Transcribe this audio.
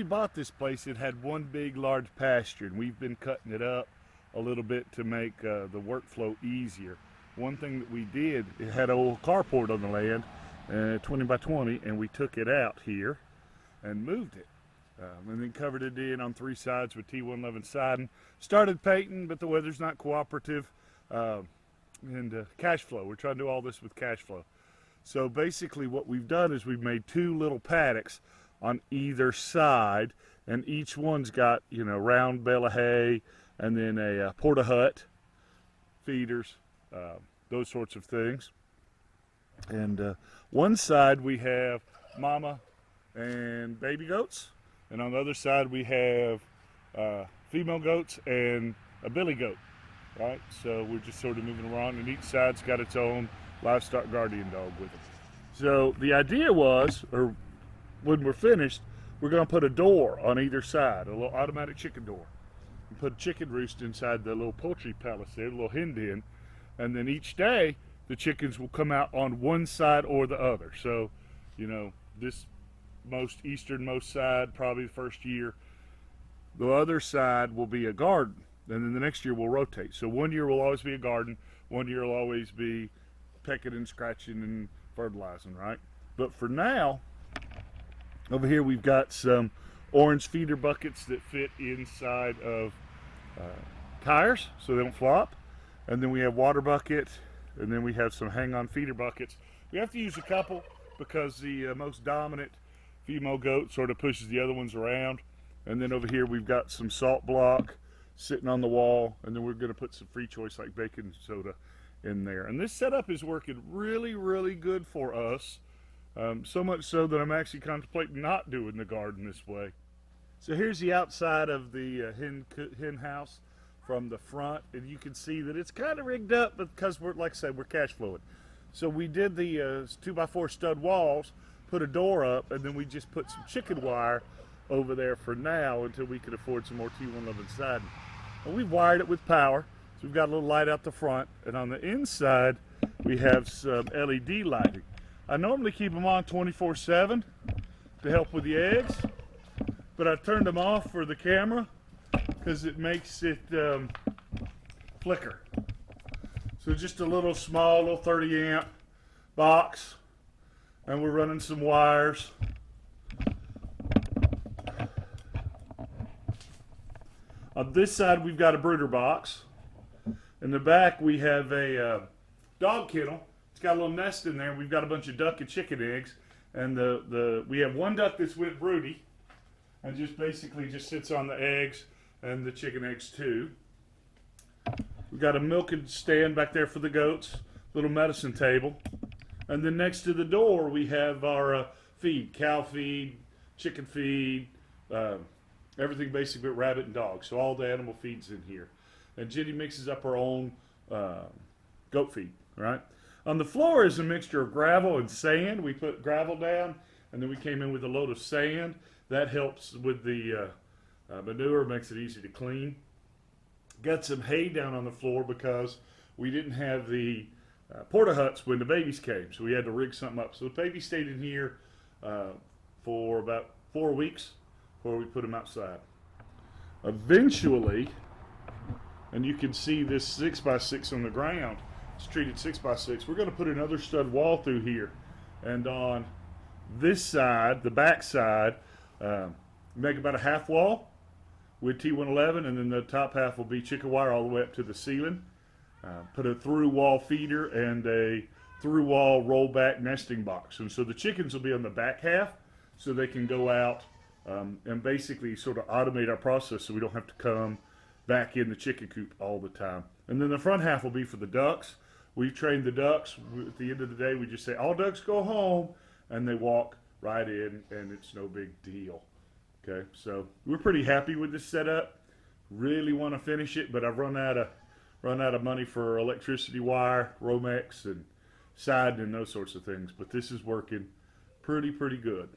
bought this place, it had one big large pasture, and we've been cutting it up a little bit to make the workflow easier. One thing that we did, it had an old carport on the land, 20 by 20, and we took it out here and moved it. And then covered it in on 3 sides with T111 siding. Started painting, but the weather's not cooperative. And cash flow. We're trying to do all this with cash flow. So basically what we've done is we've made 2 little paddocks on either side, and each one's got, you know, round bale of hay, and then a porta hut, feeders, those sorts of things. And one side we have mama and baby goats, and on the other side we have female goats and a billy goat, right? So we're just sort of moving around, and each side's got its own livestock guardian dog with it. So the idea was, or when we're finished, we're going to put a door on either side, a little automatic chicken door, and put a chicken roost inside the little poultry palisade, a little hen den, and then each day the chickens will come out on one side or the other. So, you know, this easternmost side, probably the first year, the other side will be a garden, and then the next year we'll rotate. So one year will always be a garden, one year will always be pecking and scratching and fertilizing, right? But for now, over here we've got some orange feeder buckets that fit inside of tires so they don't flop, and then we have water bucket, and then we have some hang-on feeder buckets. We have to use a couple because the most dominant female goat sort of pushes the other ones around. And then over here we've got some salt block sitting on the wall, and then we're going to put some free choice like baking soda in there. And this setup is working really, really good for us. So much so that I'm actually contemplating not doing the garden this way. So here's the outside of the hen house from the front, and you can see that it's kind of rigged up because we're, like I said, we're cash flowing. So we did the 2x4 stud walls, put a door up, and then we just put some chicken wire over there for now until we can afford some more T111 siding. And we've wired it with power, so we've got a little light out the front, and on the inside we have some LED lighting. I normally keep them on 24/7 to help with the eggs, but I turned them off for the camera because it makes it flicker. So just a little small, little 30 amp box, and we're running some wires. On this side we've got a brooder box. In the back we have a dog kennel. It's got a little nest in there. We've got a bunch of duck and chicken eggs, and we have one duck that's went broody and just basically just sits on the eggs and the chicken eggs too. We've got a milking stand back there for the goats, little medicine table, and then next to the door we have our feed, cow feed, chicken feed, everything basically but rabbit and dog. So all the animal feeds in here, and Jenny mixes up her own goat feed, right? On the floor is a mixture of gravel and sand. We put gravel down, and then we came in with a load of sand. That helps with the manure, makes it easy to clean. Got some hay down on the floor because we didn't have the porta huts when the babies came, so we had to rig something up. So the baby stayed in here for about 4 weeks before we put them outside. Eventually, and you can see this 6x6 on the ground, it's treated 6x6. We're going to put another stud wall through here, and on this side, the back side, make about a half wall with T111, and then the top half will be chicken wire all the way up to the ceiling. Put a through wall feeder and a through wall rollback nesting box, and so the chickens will be on the back half, so they can go out and basically sort of automate our process, so we don't have to come back in the chicken coop all the time. And then the front half will be for the ducks. We train the ducks. At the end of the day, we just say, all ducks go home, and they walk right in, and it's no big deal. Okay, so we're pretty happy with this setup. Really want to finish it, but I've run out of money for electricity wire, Romex, and siding, and those sorts of things. But this is working pretty good.